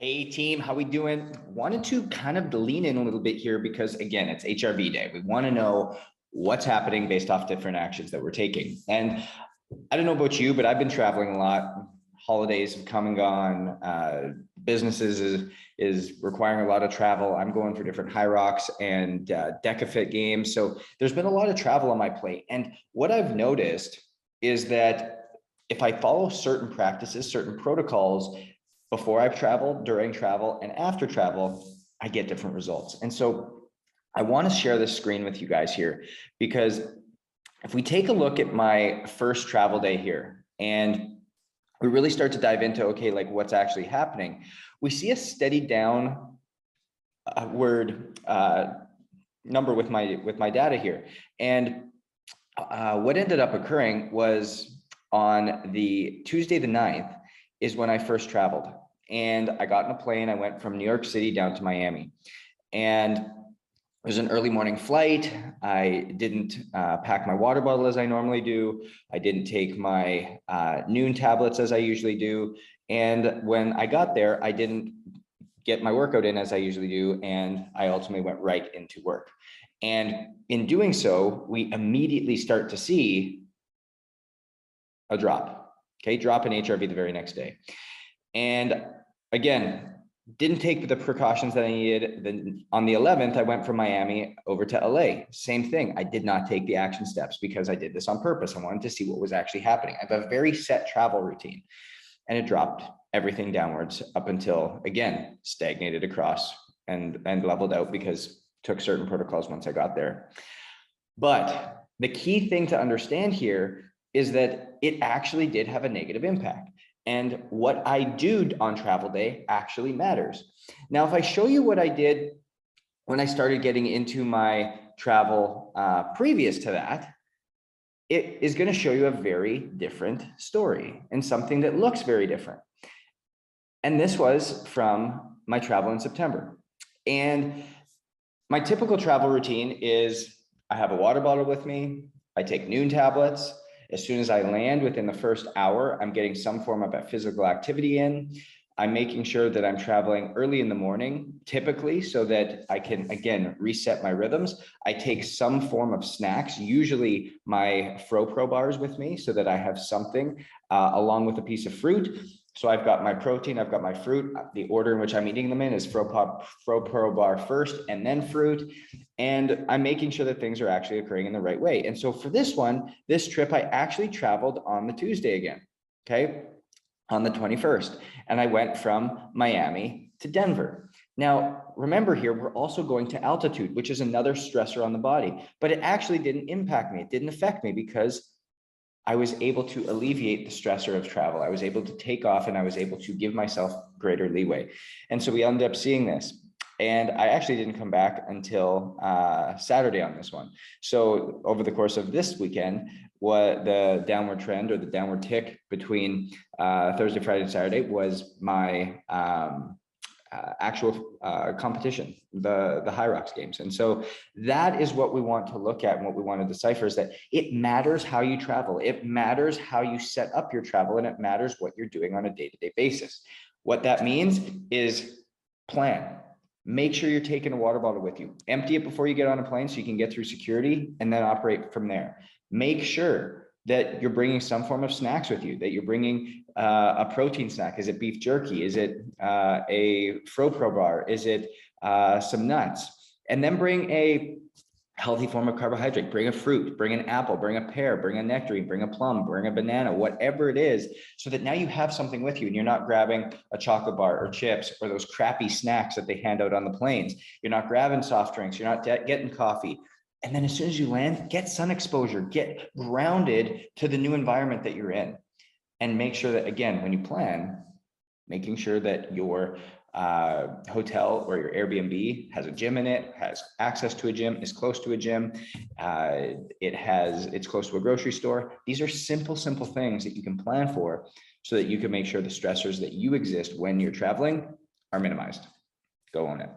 Hey team, how we doing? Wanted to kind of lean in a little bit here because again, it's HRV day. We want to know what's happening based off different actions that we're taking. And I don't know about you, but I've been traveling a lot. Holidays have come and gone. Businesses is requiring a lot of travel. I'm going for different high rocks and Decafit games. So there's been a lot of travel on my plate. And what I've noticed is that if I follow certain practices, certain protocols, before I've traveled, during travel, and after travel, I get different results. And so I want to share this screen with you guys here, because if we take a look at my first travel day here, and we really start to dive into, okay, like what's actually happening, we see a steady downward number with my data here. And what ended up occurring was on the Tuesday the 9th, is when I first traveled. And I got in a plane. I went from New York City down to Miami. And it was an early morning flight. I didn't pack my water bottle as I normally do. I didn't take my noon tablets as I usually do. And when I got there, I didn't get my workout in as I usually do. And I ultimately went right into work. And in doing so, we immediately start to see a drop. Okay, drop in HRV the very next day. And again, didn't take the precautions that I needed. Then on the 11th, I went from Miami over to LA. Same thing. I did not take the action steps because I did this on purpose. I wanted to see what was actually happening. I have a very set travel routine, and it dropped everything downwards up until, again, stagnated across and leveled out because took certain protocols once I got there. But the key thing to understand here is that it actually did have a negative impact. And what I do on travel day actually matters. Now, if I show you what I did when I started getting into my travel previous to that, it is going to show you a very different story and something that looks very different. And this was from my travel in September. And my typical travel routine is I have a water bottle with me. I take noon tablets. As soon as I land, within the first hour, I'm getting some form of physical activity in. I'm making sure that I'm traveling early in the morning, typically, so that I can, again, reset my rhythms. I take some form of snacks, usually my FroPro bars with me, so that I have something along with a piece of fruit. So I've got my protein, I've got my fruit. The order in which I'm eating them in is FroPro bar first and then fruit. And I'm making sure that things are actually occurring in the right way. And so for this one, this trip, I actually traveled on the Tuesday again, okay, on the 21st. And I went from Miami to Denver. Now, remember here, we're also going to altitude, which is another stressor on the body, but it actually didn't impact me. It didn't affect me because I was able to alleviate the stressor of travel. I was able to take off and I was able to give myself greater leeway. And so we ended up seeing this. And I actually didn't come back until Saturday on this one. So over the course of this weekend, what the downward trend or the downward tick between Thursday, Friday, and Saturday was my actual competition, the High Rocks games. And so that is what we want to look at, and what we want to decipher is that it matters how you travel. It matters how you set up your travel, and it matters what you're doing on a day-to-day basis. What that means is plan. Make sure you're taking a water bottle with you. Empty it before you get on a plane so you can get through security and then operate from there. Make sure that you're bringing some form of snacks with you, that you're bringing a protein snack. Is it beef jerky? Is it a FroPro bar? Is it some nuts? And then bring a healthy form of carbohydrate. Bring a fruit, bring an apple, bring a pear, bring a nectarine, bring a plum, bring a banana, whatever it is, so that now you have something with you and you're not grabbing a chocolate bar or chips or those crappy snacks that they hand out on the planes. You're not grabbing soft drinks. You're not getting coffee. And then as soon as you land, get sun exposure, get grounded to the new environment that you're in. And make sure that, again, when you plan, making sure that your hotel or your Airbnb has a gym in it, has access to a gym, is close to a gym, it's close to a grocery store. These are simple things that you can plan for so that you can make sure the stressors that you exist when you're traveling are minimized. Go own it.